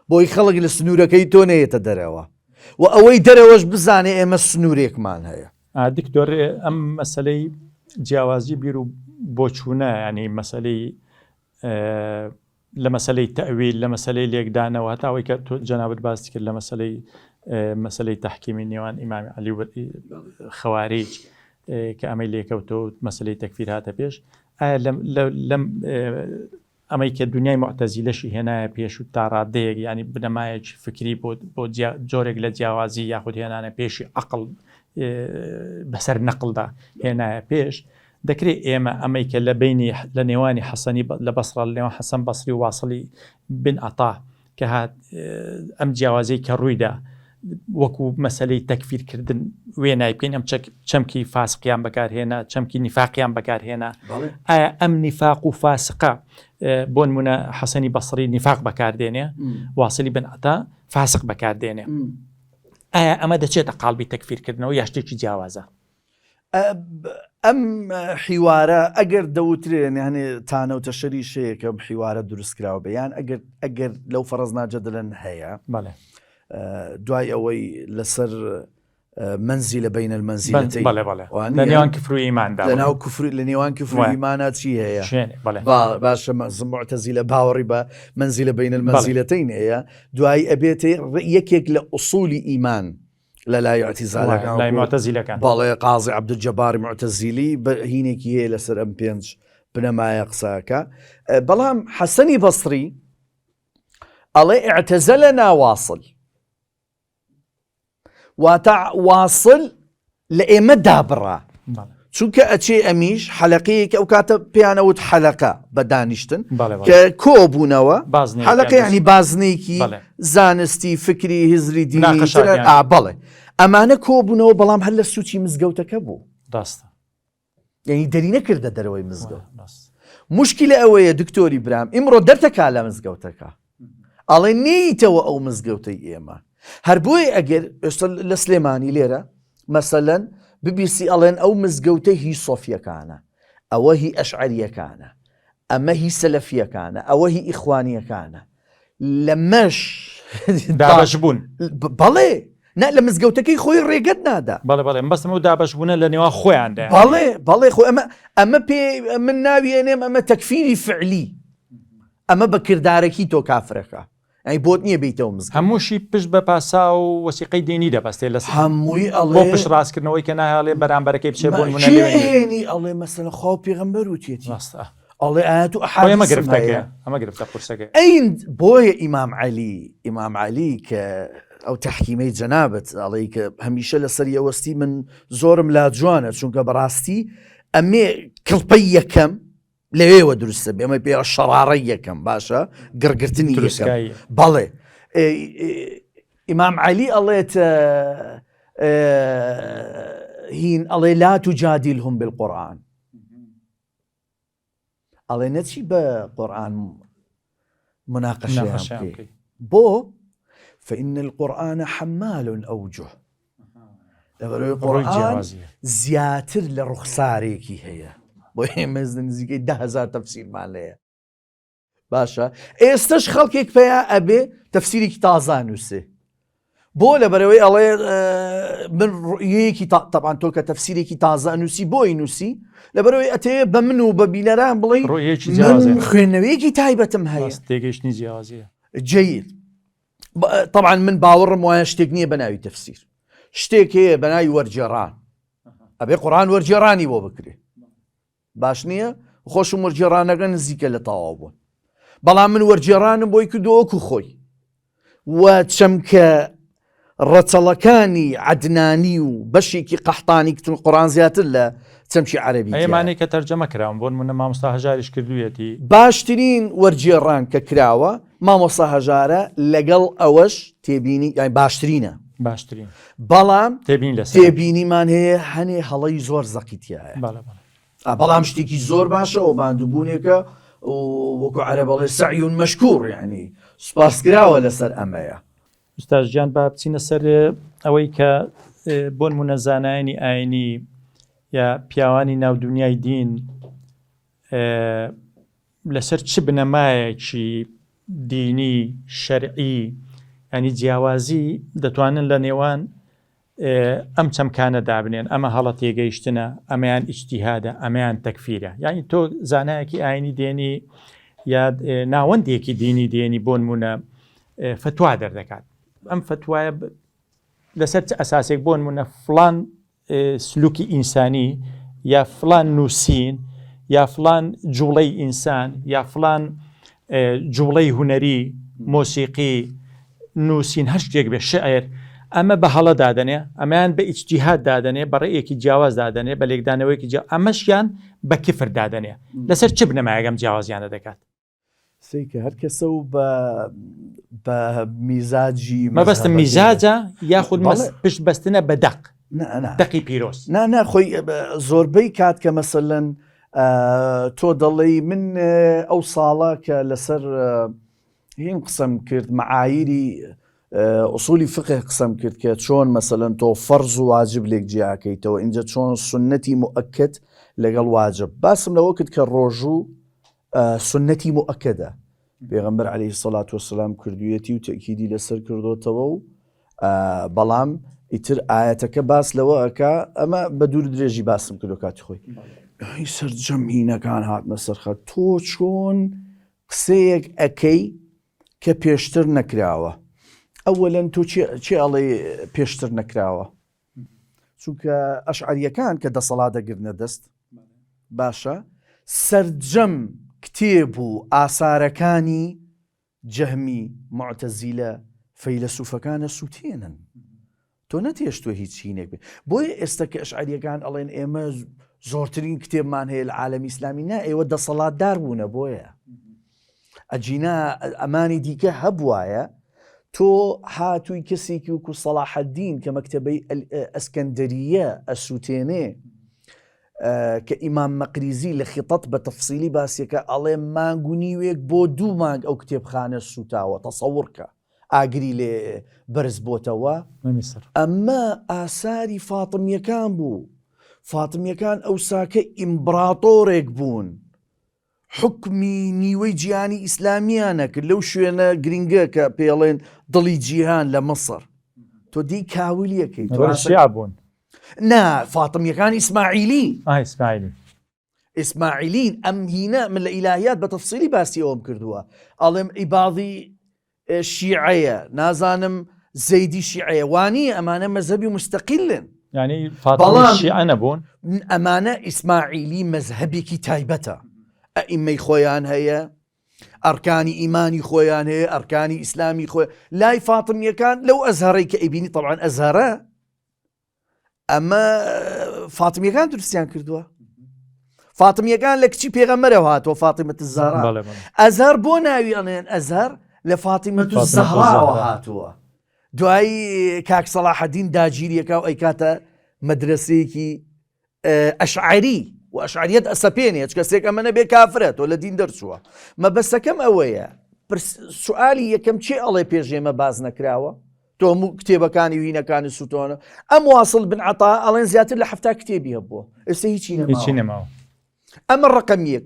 بۆی خەڵک لە سنوورەکەی تۆ نەیەتە دەرەوە و ئەوەی دەرەوەش بزانێ ئێمە سنوورێکمان هەیە دکتۆر ئەم مەسلەی جیاوازی بیر و بۆچوونە ینی مەسلەی لە مەسلەی تەویل لە مەسلەی لێکدانەوە هەتاوەی کە تۆ جەنابەت باسی کرد لە مەسلەی تەحکیمی نێوان ئیمامی عەلی و خەواریج کە ئەمەی لێکەوتەوە مەسلەی تەکفیر هاتە پێش ئایا لەم ئەمەی کە دنیای معتەزیلەشی هێنایە پێش و تا ڕادەیەک ینی بنەمایەکی فکری بۆ جۆرێک لە جیاوازی یاخود هێنانە پێشی عەقڵ بەسەر نەقڵدا هێنایە پێش دەکرێت ئێمە ئەمەی کە لە بینی لە نێوانی حەسەنی لە بەسڕ لە نێوان حەسەن بەسری و واصلی بن عەتا کە هات ئەم جیاوازەی کە ڕوویدا وەکو مەسلەی تەکفیرکردن وێنای بکەین ئەم چەمکی فاسقیان بەکارهێنا چەمکی نیفاقیان بەکارهێنا ئایا ئەم نیفاق و فاسقە بۆ نمونە حەسەنی بەسری نیفاق بەکاردێنێ واصلی بن عەتا فاسق بەکاردێنێ ئایا ئەمە دەچێتە قالبی تەکفیرکردنەوە یا شتێکی جیاوازە ئەم حیوارە ئەگەر دەوترێن هەنێ تانەوتە شەریشەیە کە حیوارە دروستکراوە بەیان ئەگەر لەو فەرەز ناجەدلن هەیە دوای ئەوەی لەسەر منزی لە بین المەنزیلەتەین لە نێوان کفر و ئیماندا لە نێوان کفر و ئیمانە چی هەیە باشە معتەزیلە باوەڕی بە منزی لە بین المەنزیلەتەین هەیە دوای ئەبێتێ یەکێک لە ئوسولی ئیمان لە لای معتەزیلەکان باڵێ قازی عەبدولجەباری معتەزیلی هینێکی هەیە لەسەر ئەم پێنج بنەمایە قساکە بەڵام حەسەنی بەسری ئەڵێ ئیعتەزەلە ناواصل واتە واصل لە ئێمە دابڕا چونکە ئەچێ ئەمیش حەلەقەیەکی ئەو کاتە پێیانەوت حەلەقە بە دانیشتن کە کۆبوونەوە حەلەقە یعنی بازنێکی زانستی فکری هزری دینی بەڵێ ئەمانە کۆبوونەوە بەڵام هەر لە سوچی مزگەوتەکە بوو ڕاستە یعنی دەری نەکردە دەرەوەی مزگەوت موشکیلە ئەوەیە دکتۆری برام ئیمڕۆ دەرتەکا لە مزگەوتەکە ئەڵێ نیتەوە ئەو مزگەوتەی ئێمە هەر بۆیە ئەگەر لە سلێمانی لێرە مەسەلەن ببیسی ئەڵێن ئەو مزگەوتە هی سۆفیەکانە ئەوە هی ئەشعەریەکانە ئەمە هی سەلەفیەکانە ئەوە هی ئیخوانیەکانە لەمەش دابەش بوون بەڵێ نا لە مزگەوتەکەی خۆی ڕێگەت نادا بەڵێ بەستم و دابەش بوونە لە نێوان خۆیاندا بەڵێ خۆ ئەمە پێ من ناویێنێم ئەمە تەکفیری فعلی ئەمە بە کردارێکی تۆ کافرەکە ئەی بۆت نییە بیتەوە مزگەوت هەمووشی پشت بە پاسا و وەسیقەی دینی دەبەستێ لە هەمووی بۆ پشت ڕاستکردنەوەی کە نایڵێ بەرامبەرەکەی بچێ بۆ نمونەێنی ئەڵێ مەسەلەن خوا پێغەمبەر وتێتی ئەڵێ ئاەت و ئەمە گرفتە قورسەکە ئەین بۆیە ئیمام عەلی کە ئەو تەحکیمەی جەنابەت ئەڵێی کە هەمیشە لەسەر ئەوەستی من زۆرم لا جوانە چونکە بەڕاستی ئەمێ کڵپەی یەکەم لەوێوە دروستە بێ ئەمە پێ شەڕاڕەی یەکەم باشە گڕگرتنی یەکەم بەڵێ ئیمام عەلی ئەڵێت هین ئەڵێ لا تجادلهم بالقورآن ئەڵێ نەچی بە قورآن مناقەشەیان بکەی بۆ فإن القرآن حمال الأوجه لەبەرەوەی قورآن زیاتر لە ڕوخسارێکی هەیە بۆ ئێمە نزیکەی 10,000 تەفسیرمان لەیە باشە ئێستش خەڵکێک پێیان ئەبێ تەفسیرێکی تازە نووسێ بۆ لەبەرەوەی ئەڵێ من ڕوئیەکی تەبعاً تۆ کە تەفسیرێکی تازە نووسی بۆی نووسی لەبەرەوەی ئەتەیە بە من و بە بینەران بڵێ من خوێندنەوەیەکی تایبەتم هەیە تێگەیشتنی جیاوازیە جيد طبعا من باوەڕم وایە شتێک نییە بەناوی تەفسیر شتێک هەیە بەناوی وەرجێڕان ئەبێ قورآن وەرجێڕانی بۆ بکرێ باش نییە خۆشم وەرجێڕانەکە نزیکە لە تەواو بوون بەڵام من وەرجێڕانم بۆی کردووەکو خۆی و چەمکە ڕەچەڵەکانی عەدنانی و بەشێکی قەحتانی کتن قورآن زیاتر لە چەمکی عەرەبی ئەمانەی کە تەرجەمە کراون بۆن منە مامۆستا هەژاریش کردوویەتی باشترین وەرجێڕان کە کراوە مامۆستا هەژارە لەگەڵ ئەوەش تێبینی یان باشترینە بەڵام تێبینیمان هەیە هەنێ هەڵەی زۆر زەقیتیایە بەڵام شتێکی زۆر باشە و باندوبوونێکە وەکو عەرەب ئەڵێ سەعیون مەشکوور یعنی سوپاسکراوە لەسەر ئەمەیە ئوستاز گیان با بچینە سەر ئەوەی کە بۆن مونەزانایانی ئاینی یا پیاوانی ناودونیای دین لەسەر چ بنەمایەکی دینی شەرعی ینی جیاوازی دەتوانن لە نێوان ئەم چەمکانە دابنێن ئەمە هەڵە تێگەیشتنە ئەمەیان ئیجتیهادە ئەمەیان تەکفیرە یعنی تۆ زانایەکی ئاینی دێنی یا ناوەندێکی دینی دێنی بۆ نمونە فتوا دەردەکات ئەم فتوایە لەسەر چ ئەساسێک بۆ نمونە فڵان سلوکی ئینسانی یا فڵان نووسین یا فڵان جوڵەی ئینسان یا فڵان جوڵەی هونەری مۆسیقی نووسین هەر شتێک بێ شعر ئەمە بە هەڵە دادنێ ئەمەیان بە ئیجتیهاد دادنێ بەڕێیەکی جیاواز دادنێ بە لێکدانەوەیکی ئەمەشیان بە کفر دادنێ لەسەر چ بنەمایەکەم جیاوازیانە دەکات سیکە هەر کەسە و بە میزاجی مەبەستم میزاجە یاخود پشت بەستنە بە دەق دەقی پیرۆز نا خۆی زۆربەی کات کە مەسەلەن تۆ دەڵێی من ئەو ساڵە کە لەسەر هین قسەم کرد معایری ئوسولی فقه قسەم کرد کە چۆن مەسەلەن تۆ فەرز و واجب لێک جیاکەیتەوە اینجا چۆن سنەتی مؤکد لەگەڵ واجب باسم لەوە کرد کە ڕۆژوو سنەتی مؤکدە پێغەمبەر عەلەیهی سەڵات وەسەلام کردوویەتی و تەکیدی لەسەر کردوتەوە و بەڵام ئیتر ئاەتەکە باس لەوە ئەکا ئەمە بە دوور درێژی باسم کردو کاتی خۆی سەرجەمهینەکان هاتنە سەرخە تۆ چۆن قسەیەک ئەەکەی کە پێشتر نەکراوە ئەوەلەن تۆ چێ ئەڵێ پێشتر نەکراوە چونکە ئەشعەریەکان کە دەسەڵات دەگرنە دەست باشە سەرجەم کتێب و ئاسارەکانی جەهمی معتەزیلە فەیلسوفەکانە سووتێنن تۆ نەتێشتوە هیچ هینێک بێ بۆیە ئێستا کە ئەشعەریەکان ئەڵێن ئێمە زۆرترین کتێبمان هەیە لە عالەمی ئیسلامی نا ئێوە دەسەڵاتدار بوونە بۆیە ئەجینا ئەمانی دیکە هەبوایە تۆ هاتووی کەسێکی وکو سەلاح الدین کە مەکتەبەی ئەسکەندەریە ئەسووتێنێ کە ئیمام مەقریزی لە خیتەت بە تەفسیلی باسیەکە ئەڵێ مانگ و نیوێک بۆ 2 مانگ ئەو کتێبخانە سوتاوە تەسەوڕکە ئاگری لێ بەرز بۆتەوە ئەمە ئاساری فاتمیەکان بوو فاتمیەکان ئەو ساکە ئیمبراتۆرێک بوون حکمی نیوەی جیهانی ئیسلامیانە کرد لەو شوێنە گرنگە کە پێڵێن دڵی جیهان لە مەسر تۆ دی کاولیەکەی بوون نا فاتمیەکان ئیسماعیلی ئیسماعیلین ئەم هینە من لە ئیلاهیات بە تەفسیلی باسی ئەوم کردووە ئەڵێم ئیباضی شیعەیە نازانم زەیدی شیعەیە وانیە ئەمانە مەزهبی مستەقیلن ینی فاتمی شیعە نەبوون ئەمانە ئیسماعیلی مەزهبێکی تایبەتە ئەئیمەی خۆیان هەیە ئەرکانی ئیمانی خۆیان هەیە، ئەرکانی ئیسلامی خۆی. لای فاتمیەکان لەو ئەزهەرەی کە ئەیبینی طبعاً ئەزهەرە ئەمە فاتمیەکان دروستیان کردووە. فاتمیەکان لە کچی پێغەمبەرەوە هاتووە، فاتیمەت الزەهرا. ئەزهەر بۆ ناویانێن ئەزهەر لە فاتیمەت الزەهراوە هاتووە. دوایی کاک سەلاحەدین داگیریەکە و ئەیکاتە مەدرسەیەکی ئەشعەری و ئەشعەریەت ئەسەپێنێت کەسێک ئەمە نەبێ کافرێت و لە دین دەرچووە. مەبەستەکەم ئەوەیە سوئالی یەکەم چێ ئەڵێ پێشێمە باز نەکراوە؟ تۆ هەموو کتێبەکانی وینەکانی سوتۆنە ئەم واصل بن عەتا ئەڵێن زیاتر لە 70 کتێبی هەبووە، ئێستا هیچی نەماوە. ئەمە ڕقم یەک.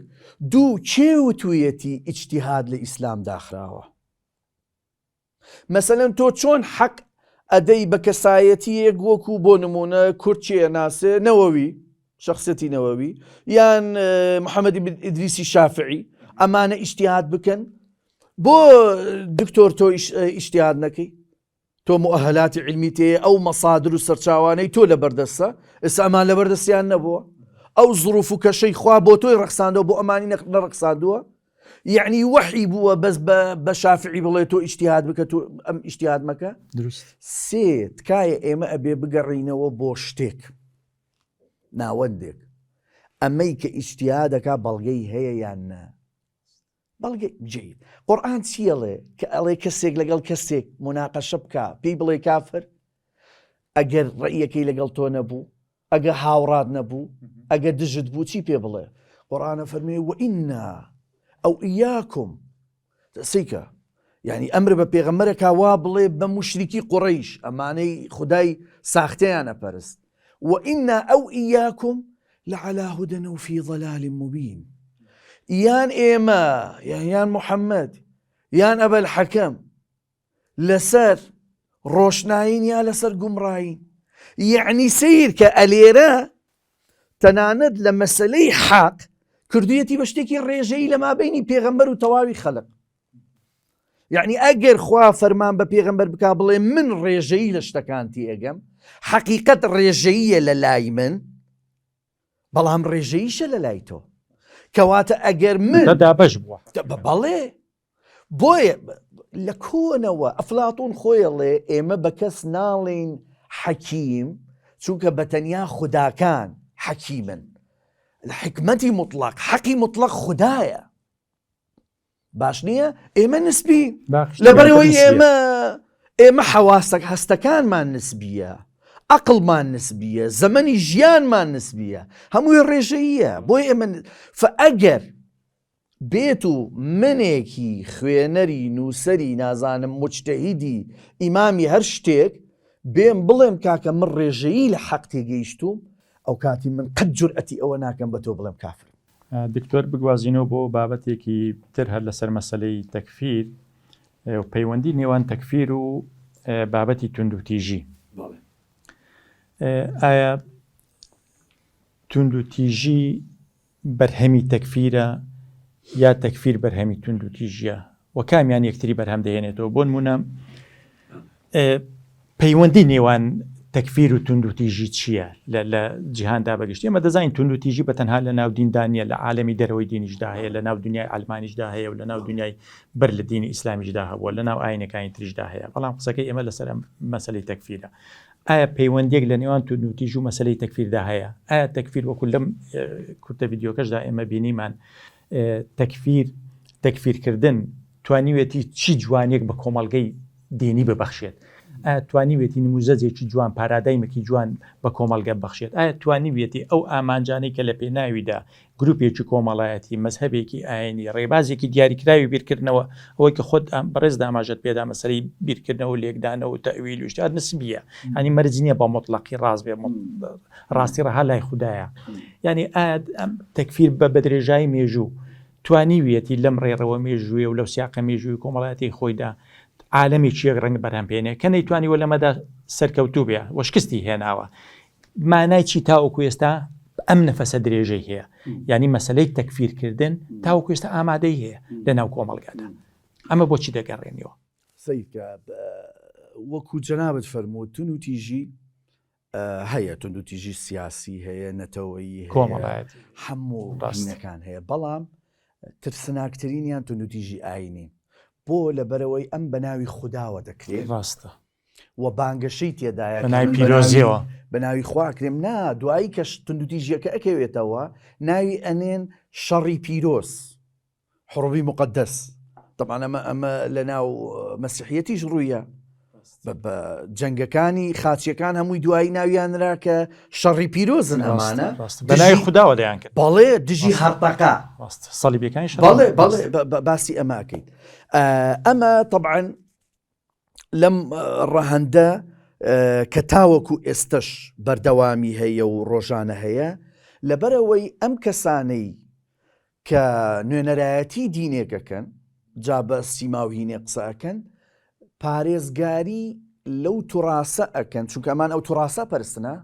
دوو چێ وتوویەتی ئیجتیهاد لە ئیسلام داخراوە؟ مەسەلەن تۆ چۆن حەق ئەدەی بە کەسایەتیەک وەکو بۆ نمونە کورد چێ ناسێ نەوەوی شخصەتی نەوەوی یان محەممەدی ئیدریسی شافعی ئەمانە ئیجتیهاد بکەن، بۆ دکتۆر تۆ ئیجتیهاد نەکەی؟ تۆ مؤهلاتی علمی تێ ئەو مەصادر و سەرچاوانەی تۆ لە بەردەستە، ئێستا ئەمان لە بەردەستیان نەبووە. ئەو ظروف و کەشەی خوا بۆ تۆی ڕەخساندەوە بۆ ئەمانی نەڕەخساندووە. یعنی وحی بووە بەس بە شافعی بڵێ تۆ ئیجتیهاد بکە، تۆ ئەم ئیجتیهاد مەکە. دروست. سێ تکایە ئێمە ئەبێ بگەڕینەوە بۆ شتێک ناوەندێک، ئەمەی کە ئیجتیهادەکە بەڵگەی هەیە یان نە. بەڵگەی بجێت قورئان چیەڵێ کە ئەڵێ کەسێک لەگەڵ کەسێک مناقەشە بکە پێی بڵێ کافر ئەگەر ڕەئیەکەی لەگەڵ تۆ نەبوو، ئەگە هاوڕات نەبوو، ئەگە دژت بوو چی پێ بڵێ؟ قورئانە فەرمێ وئینا ئەو ئیاکم سیکە، یعنی ئەمر بە پێغەمبەرێکا وا بڵێ بە موشریکی قوڕەیش ئەمانەی خودای ساختەیانە پەرست، وئینا ئەو ئیاکم لەعەلا هودەن و فی ضەلال مبین. یان ئێمە یان محەممەد یان ئەبەل حەکەم لەسەر ڕۆشناین یا لەسەر گومڕاین. یعنی سیر کە ئەلێرە تەنانەت لە مەسەلەی حەق کردویەتی بە شتێکی ڕێژەیی لە مابینی پێغەمبەر و تەواوی خەڵق. یعنی ئەگەر خوا فەرمان بە پێغەمبەر بکا بڵێ من ڕێژەیی لە شتەکانتی ئەگەم، حەقیقەت ڕێژەییە لە لای من، بەڵام ڕێژەییشە لە لای تۆ. کەواتە ئەگەر من دابەش بووە بەڵێ بۆیە لە کۆنەوە ئەفلاتون خۆیڵێ ئێمە بە کەس ناڵین حەکیم چونکە بەتەنیا خوداکان حەکیمن، حکمەتی مطلق حەقی مطلق خودایە. باش نییە ئێمە نسبی لەبەرەوەی ئێمە حەواسەک هەستەکانمان نسبیە، عقلمان نسبیە، زەمەنی ژیانمان نسبیە، هەمووی ڕێژەییە. بۆی ئێمە فەئەگەر بێت و منێکی خوێنەری نووسەری نازانم مجتەهیدی ئیمامی هەر شتێک بێم بڵێم کاکە من ڕێژەیی لە حەق تێگەیشتوم، ئەو کاتی من قەت جورئەتی ئەوە ناکەم بە تۆ بڵێم کافر. دکتۆر بگوازینەوە بۆ بابەتێکی تر هەر لەسەر مەسەلەی تەکفیر و پەیوەندی نێوان تەکفیر و بابەتی توندوتیژی. ئایا توندوتیژی بەرهەمی تەکفیرە یا تەکفیر بەرهەمی توندوتیژیە و کامیان یەکتری بەرهەم دەهێنێتەوە؟ بۆ نمونە پەیوەندی نێوان تەکفیر و توندوتیژی چییە لە جیهاندا بەگشتی؟ ئێمە دەزانین توندوتیژی بەتەنها لە ناو دیندانیە، لە عالەمی دەرەوەی دینیشدا هەیە، لە ناو دنیای ئەلمانیشدا هەیە و لە ناو دنیای بەر لە دینی ئیسلامیشدا هەبووە، لە ناو ئاینەکانی تریشدا هەیە. بەڵام قسەکەی ئێمە لەسەر مەسەلەی تەکفیرە. ئایا پەیوەندێک لە نێوان توندوتیژی و مەسەلەی تەکفیردا هەیە؟ ئایا تەکفیر وەکو لەم کورتە ڤیدیۆکەشدا ئێمە بینیمان تەکفیرکردن توانیوێتی چی جوانێک بە کۆمەڵگەی دینی ببەخشێت؟ ئایا توانیوێتی نموزەجێکی جوان پارادایمێکی جوان بە کۆمەڵگە بەخشێت؟ ئایا توانیوێتی ئەو ئامانجانەی کە لە پێناویدا گروپێکی کۆمەڵایەتی مەزهەبێکی ئاینی ڕێبازێکی دیاریکراوی بیرکردنەوە ئەوەی کە خۆت بەڕێز داماژەت پێدا مەسەلەی بیرکردنەوە لێکدانەوە و تەویل و شتات نسبیە، ئەنی مەرج نییە بە مطلقی ڕاست بێ، ڕاستی ڕەها لای خوددایە. یعنی ئایا تەکفیر بە بەدرێژایی مێژوو توانیوێتی لەم ڕێڕەوە مێژوویە و لەو سیاقە مێژووی کۆمەڵایەتی خۆیدا عالەمێکی یەک ڕەنگ بەرهەمپێنێ کە نەیتوانیوە لەمەدا سەرکەوتوو بێ وەشکستی هێناوە. مانای چی تاوەکو ئێستا ئەم نەفەسە درێژەی هەیە؟ یعنی مەسەلەی تەکفیرکردن تاوەکو ئێستا ئامادەی هەیە لە ناو کۆمەڵگادا. ئەمە بۆچی دەگەڕێنیەوە؟ سەیدکە وەکو جەنابەت فەرمووت توندوتیژی هەیە، توندوتیژی سیاسی هەیە، نەتەوەیی، کۆمەڵایەتی، هەموو ڕاستەکان هەیە. بەڵام ترسناکترینیان توندوتیژی ئاینی بۆ لەبەرەوەی ئەم بە ناوی خودداوە دەکرێت ڕاستە و بانگەشەی تێدایە بە ناوی پیرۆزیەوە بە ناوی خواکرێم نا دوایی کە توندوتیژیەکە ئەکەوێتەوە ناوی ئەنێن شەڕی پیرۆز حڕبی مقدس طبعا ئەمە لە ناو مەسیحیەتیش ڕوویە بە جەنگەکانی خاچیەکان هەمووی دوایی ناویانرا کە شەڕی پیرۆزن ئەمانە بەناوی خودداوە دەیان کرد بەڵێ دژی هەرتەکە سەلیبیەکانی بەڵێ باسی ئەماکەین ئەمە طبعا لەم ڕەهەندە کە تاوەکو ئێستش بەردەوامی هەیە و ڕۆژانە هەیە لەبەرەوەی ئەم کەسانەی کە نوێنەرایەتی دینێکەکەن جا بە سیماوهینێ قسەکەن پارێزگاری لەو توڕاسە ئەکەن چونکە ئەمان ئەو توڕاسە پەرستنە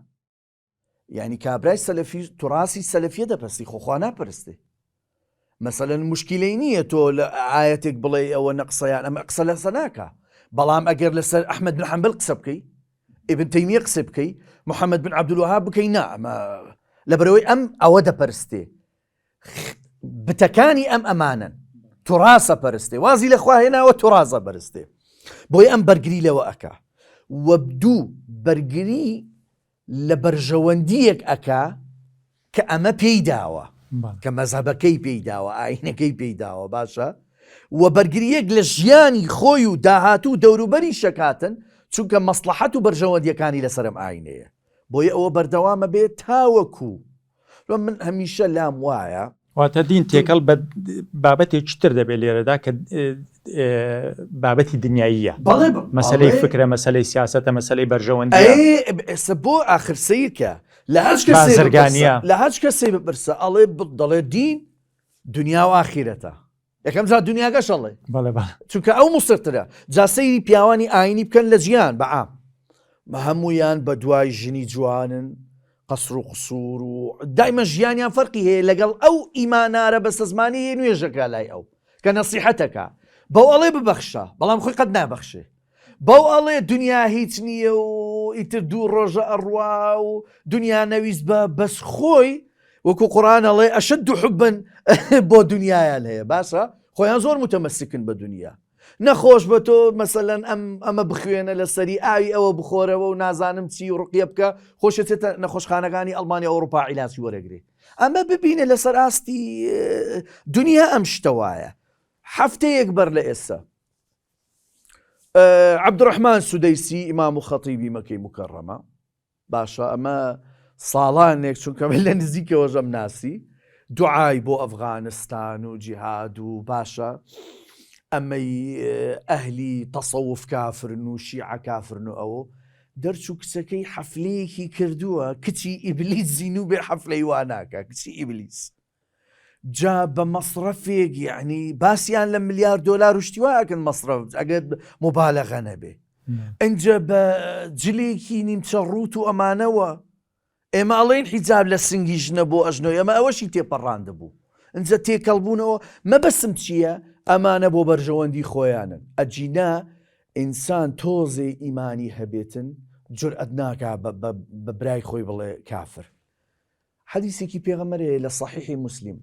یعنی کابرای سەلەفی توڕاسی سەلەفیە دەپەستی خۆخوا ناپەرستێ مەسەلەن موشکیلەی نییە تۆ لە ئاەتێک بڵێ ئەوە نەقسەیان ئەمە قسە لەسە ناکە بەڵام ئەگەر لەسەر ئەحمەد بن حەنبەل قسە بکەی ئیبن تەیمیە قسە بکەی محەممەد بن عەبدولوهاب بکەی نا ئەمە لەبەرەوەی ئەم ئەوە دەپەرستێ بتەکانی ئەم ئەمانن توڕاسە پەرستێ وازی لەخوا هێناوە توڕازە بەرستێ بۆی ئەم بەرگری لەوە ئەکا وەبدوو بەرگری لە بەرژەوەندیەک ئەکا کە ئەمە پێی داوە کە مەزهبەکەی پێی داوە ئاینەکەی پێی داوە باشە و بەرگریەک لە ژیانی خۆی و داهاتوو دەوروبەری شەکاتن چونکە مەسلحەت و بەرژەوەندیەکانی لەسەرم ئاینەیە بۆیە ئەوە بەردەوامە بێت تاوەکو من هەمیشە لام وایە واتە دین تێکەڵ بە بابەتێکی تر دەبێت لێرەدا کە بابەتی دنیاییە مەسلەی فکرە مەسلەی سیاسەتە مەسلەی بەرژەوەندی ئێستا بۆ ئاخرسەیەکە لە هەچ کەسێ بپرسە ئەڵێ دەڵێ دین دنیا و ئاخیرەتە یەکەم جا دنیاگەش ئەڵێ چونکە ئەو مسترترە جا سەیری پیاوانی ئاینی بکەن لە ژیان بەعام هەموویان بە دوای ژنی جوانن قەسر و قسوور و دایمە ژیانیان فەرقی هەیە لەگەڵ ئەو ئیمانارە بەستە زمانی نوێژەکە لای ئەو کە نەسیحەتەکە بەو ئەڵێ ببەخشە بەڵام خۆی قەت نابەخشێ بەو ئەڵێ دنیا هیچ نییە و ئیتر دوو ڕۆژە ئەڕوا و دنیا نەویست بە بەس خۆی وەکو قورئان ئەڵێ ئەشەد حوبن بۆ دنیایان هەیە باشە خۆیان زۆر متەمەسکن بە دنیا نەخۆش بە تۆ مەسەلەن ئەمە بخوێنە لە سەری ئاوی ئەوە بخۆرەوە و نازانم چی و ڕقیە بکە خۆشێتە نەخۆشخانەکانی ئەڵمانی ئەوروپا عیلاجی وەرەگرێ ئەمە ببینە لەسەر ئاستی دنیا ئەم شتەوایە هەفتەیەک بەر لە ئێستا عەبدوڕەحمان سودەیسی ئیمام و خەتیبی مەکەی مکەڕەمە باشە ئەمە ساڵانێک چونکە لە نزیکەوەژەم ناسی دوعای بۆ ئەفغانستان و جیهاد و باشە ئەمەی ئەهلی تەسەوف کافرن و شیعە کافرن و ئەوە دەرچوو کچەکەی حەفلەیەکی کردووە کچی ئیبلیس زینوو بێ حەفلەی وا ناکە کچی ئیبلیس جا بە مەصرفێک یعنی باسییان لە ملیار دۆلار شتیواکەن مەصرف ئەگەر مبالەغە نەبێ ئەنجە بە جلێکی نیمچە ڕوت و ئەمانەوە ئێمە ئەڵێن حیجاب لە سنگی ژنە بۆ ئەژنۆی ئەمە ئەوەشی تێپەڕاندە بوو ئەنجە تێکەڵبوونەوە مەبەسم چییە ئەمانە بۆ بەرژەوەندی خۆیانن ئەجینا ئینسان تۆزێ ئیمانی هەبێتن جورئەت ناکا بە برای خۆی بڵێ کافر حەدیثێکی پێغەمبەرێ لە صحیحی مسلم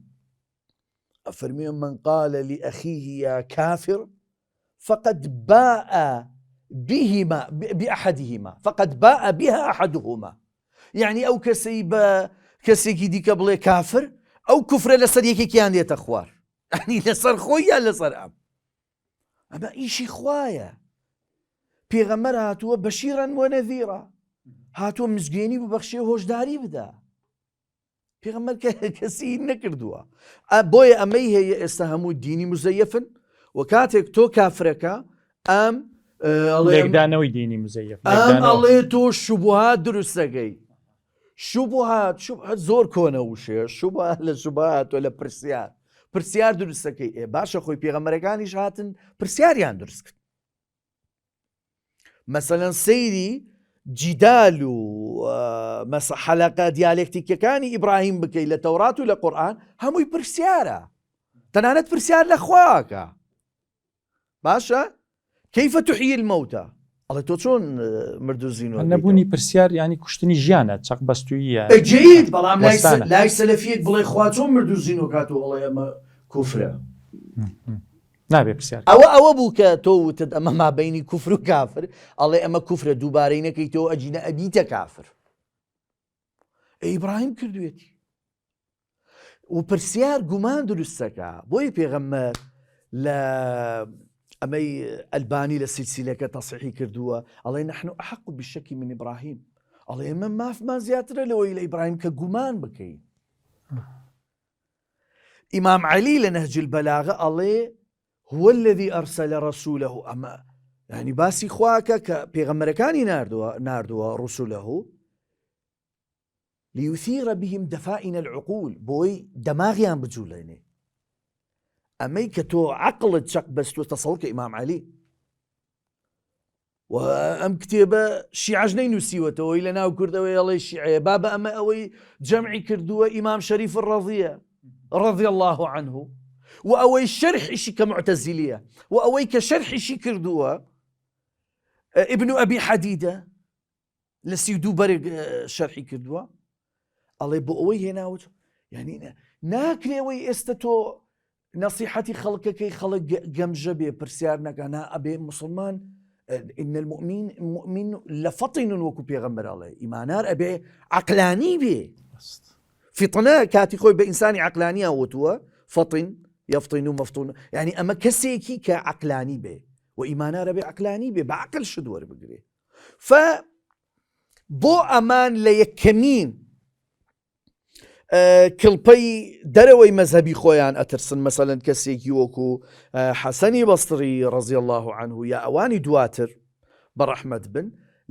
ئەفەرمێ من قال لأخيه يا كافر فقد باء بهما بأحدهما فقد باء بها أحدهما يعني أو كسي دیکە بڵێ کافر ئەو کوفرە لەسەر یەکێکیان دێتە خوار يعني لەسەر خۆی یا لەسەر ئەمە ئیشی خوایە پێغەمبەر هاتووە بەشیرەن وەنەذیرە هاتووە مزگەێنی ببەخشێ هۆشداری بدە پێغەمبەر کەسی نەکردووە بۆیە ئەمەی هەیە ئێستا هەموو دینی مزەیەفن و کاتێک تۆ کافرەکە ئەم لێکدانەوەی دینی مزەیەف ئەڵێ تۆ شوبهات دروستەکەی شوبهات زۆر کۆنە وشێ شوبهات لە شوبهات و لە پرسیار دروستەکەی باشە خۆی پێغەمبەرەکانیش هاتن پرسیاریان دروست کرد مەسەلەن سەیری جیدال و حەلەقە دیالێکتیکەکانی ئیبراهیم بکەی لە تەورات و لە قورئان هەمووی پرسیارە تەنانەت پرسیار لە خواکە باشە کەیفە تحیی المەوتە ئەڵێ تۆ چۆن مردوزینەوە نەبوونی پرسیار ینی کوشتنی ژیانە چەق بەستویە جید بەڵام لای سەلەفیەک بڵێ خوا چۆن مردوزینەوە کاتۆ ئەڵێ ئەمە کوفرە نابێ پرسیار ئەوە بوو کە تۆ وتت ئەمە مابینی کوفر و کافر ئەڵێ ئەمە کوفرە دووبارەی نەکەیتەوە ئەجینە ئەبیتە کافر ئیبراهیم کردوێتی و پرسیار گومان دروستەکە بۆی پێغەمبەر لە ئەمەی ئەلبانی لە سیلسیلەکە تەصحیح کردووە ئەڵێ نحن أحق بالشك من إبراهيم ئەڵێ ئێمە مافمان زیاترە لەوەی لە ئیبراهیم کە گومان بکەین ئیمام عەلی لە نەهج البەلاغە ئەڵێ هو الذي أرسل رسوله ئەمە ینی باسی خواکە کە پێغەمبەرەکانی ناردووە رسوله ليثير بهم دفائن العقول بۆی دەماغیان بجوڵێنێ ئەمەی کە تۆ عقلت چەق بەستوە تەسەوڕ کە ئیمام عەلی و ئەم کتێبە شیعەش نەینووسیوەتەوەی لە ناو کوردەوەی ئەڵێ شیعەیە بابە ئەمە ئەوەی جەمعی کردووە ئیمام شەریف الرەضیە رضي الله عنه و ئەوەی شەرحیشی کە معتەزیلیە و ئەوەی کە شەرحیشی کردووە ابن ئەبی حەدیدە لە 32 بەرێک شەرحی کردووە ئەڵێ بۆ ئەوەی هێناوت یعنی ناکرێەوەی ئێستا تۆ نەسیحەتی خەڵکەکەی خەڵک گەمژە بێ پرسیار نەکەنا ئەبێ مسلمان إن المؤمن لفطن وەکو پێغەمبەر ئەڵێ ئیمانار ئەبێ عەقلانی بێ فطنە کاتی خۆی بە ئینسانی عەقلانی ئەوتووە فطن يفطن مفطون يعني ئەمە کەسێکی کە عەقلانی بێ و ئیمانار ئەبێ عەقلانی بێ بە عەقل شت وەربگرێ بۆ ئەمان لە یەکەمین کڵپەی دەرەوەی مەذهبی خۆیان ئەترسن مەسەلەن کەسێکی وەکو حەسەنی بەستری ڕەزی الله عنه یا ئەوانی دواتر بەڕەحمەت بن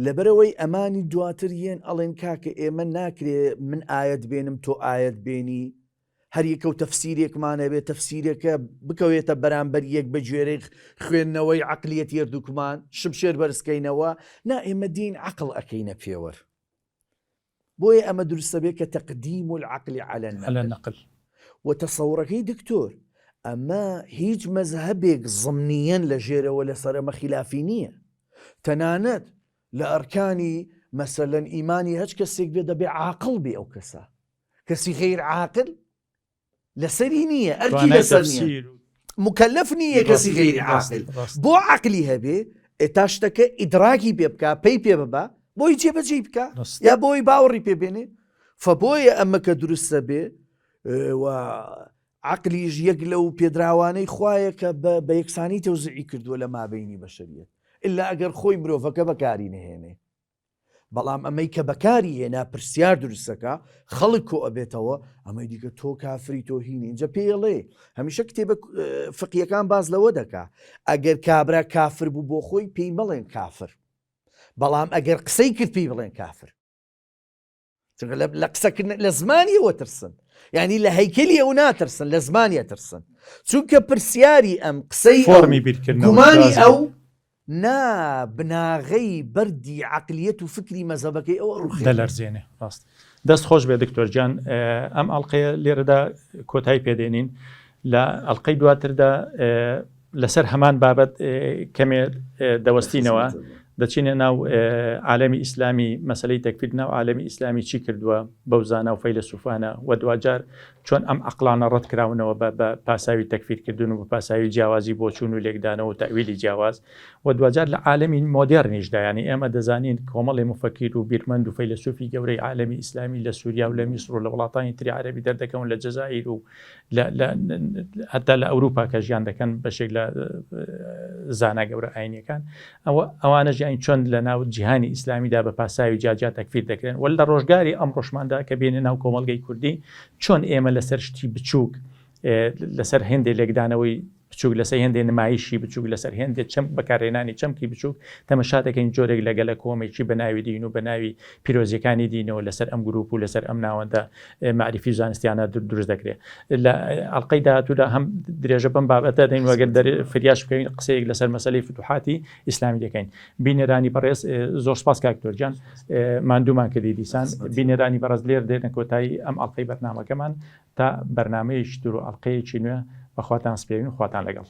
لەبەرەوەی ئەمانی دواتر یەن ئەڵێن کاکە ئێمە ناکرێ من ئاەت بێنم تۆ ئاەت بێنی هەر یەکە و تەفسیرێکمانە بێت تەفسیرەکە بکەوێتە بەرامبەر یەک بە گوێرەی خوێندنەوەی عەقلیەت یەردووکمان شمشێر بەرزکەینەوە نا ئێمە دین عەقڵ ئەکەینە پێوەر بۆیە ئەمە دروستە بێت کە تەقدیم العەقل على النەقل وتەسەوڕەکەی دکتۆر ئەمە هیچ مەذهبێک ضمنیەن لە ژێرەوە لەسەر ئەمە خلافی نییە تەنانەت لە ئەرکانی مەسەلەن ئیمانی هەچ کەسێک بێ دەبێ عاقڵ بێ ئەو کەسە کەسی غیر عاقل لەسەری نییە ئەرکی لەسەر نییە مکەلەف نییە کەسی غیر عاقل بۆ عەقلی هەبێ تا شتەکە ئیدراکی پێ بکە پێی پێ ببە بۆی جێبەجێ بکە یا بۆی باوەڕی پێبێنێ فبۆیە ئەمە کە دروستە بێ و عەقلیش یەک لەو پێدراوانەی خوایە کە بە یەکسانی تەوزیعی کردووە لە مابەینی بەشەریەت ئللا ئەگەر خۆی مرۆڤەکە بەکاری نەهێنێ بەڵام ئەمەی کە بەکاری هێنا پرسیار دروستەکە خەڵک کۆ ئەبێتەوە ئەمەی دیکە تۆ کافری تۆ هینی اینجا پێڵێ هەمیشە کتێبە فقیەکان باز لەوە دەکا ئەگەر کابرا کافر بوو بۆ خۆی پێی بڵێن کافر بەڵام ئەگەر قسەی کرد پێی بڵێن کافر لە قسەکردن لە زمانیەوە ترسن یعنی لە هەیکەلی ئەو ناترسن لە زمانیە ترسن چونکە پرسیاری ئەم قسەی گومانی ئەو نا بناغەی بەردی عەقلیەت و فکری مەذهبەکەی ئەو دەلەرزێنێ ڕاست دەست خۆش بێ دکتۆر گیان ئەم ئەڵقەیە لێرەدا کۆتایی پێدێنین لە ئەڵقەی دواتردا لەسەر هەمان بابەت کەمێ دەوەستینەوە دەچینە ناو عالەمی ئیسلامی مەسەلەی تەکفیر ناو عالەمی ئیسلامی چی کردووە بەو زانە و فەیلسوفانە و دوجار چۆن ئەم عەقلانە ڕەت کراونەوە بە پاساوی تەکفیرکردن و بە پاساوی جیاوازی بۆ چوون و لێکدانەوە و تەویلی جیاواز و دوجار لە عالەمی مۆدێرنیشدا ینی ئێمە دەزانین کۆمەڵی مفەکیر و بیرمەند و فەیلسوفی گەورەی عالەمی ئیسلامی لە سووریا و لە میسر و لە وڵاتانی تری عەرەبی دەردەکەون لە جەزائیر و هەتا لە ئەوروپا کە ژیان دەکەن بەشێک لە زانا گەورە ئاینیەکان ئەوانە ژیان چۆن لە ناو جیهانی ئیسلامیدا بە پاساوی جاجا تەکفیر دەکرێن وە لە ڕۆژگاری ئەم ڕۆژماندا کە بێنە ناو کۆمەڵگەی کوردی چۆن ئێمە لەسەر شتی بچووک لەسەر هێندێک لێکدانەوەی بچووک لەسەر هێندێک نمایشی بچووک لەسەر هێندێک چەم بەکارهێنانی چەمکی بچووک تەمەشا دەکەین جۆرێک لەگەلە کۆمێکی بە ناوی دین و بە ناوی پیرۆزیەکانی دینەوە لەسەر ئەم گروپ و لەسەر ئەم ناوەندە معریفی زانستیانە دروست دەکرێت لە ئەڵقەی داهاتوودا هەم درێژە بەم بابەتە دەین وەگەر فریاش بکەین قسەیەک لەسەر مەسەلەی فتوحاتی ئیسلامی دەکەین بینێرانی بەڕێز زۆر سپاس کاکتۆر گیان ماندوومان کردی دیسان بینێرانی بەڕێز لێر دێنە کۆتایی ئەم ئەڵقەی بەرنامەکەمان تا بەرنامەیەکی تر و ئەڵقەیەکی نوێ بەخواتان سپێوین و خواتان لەگەڵ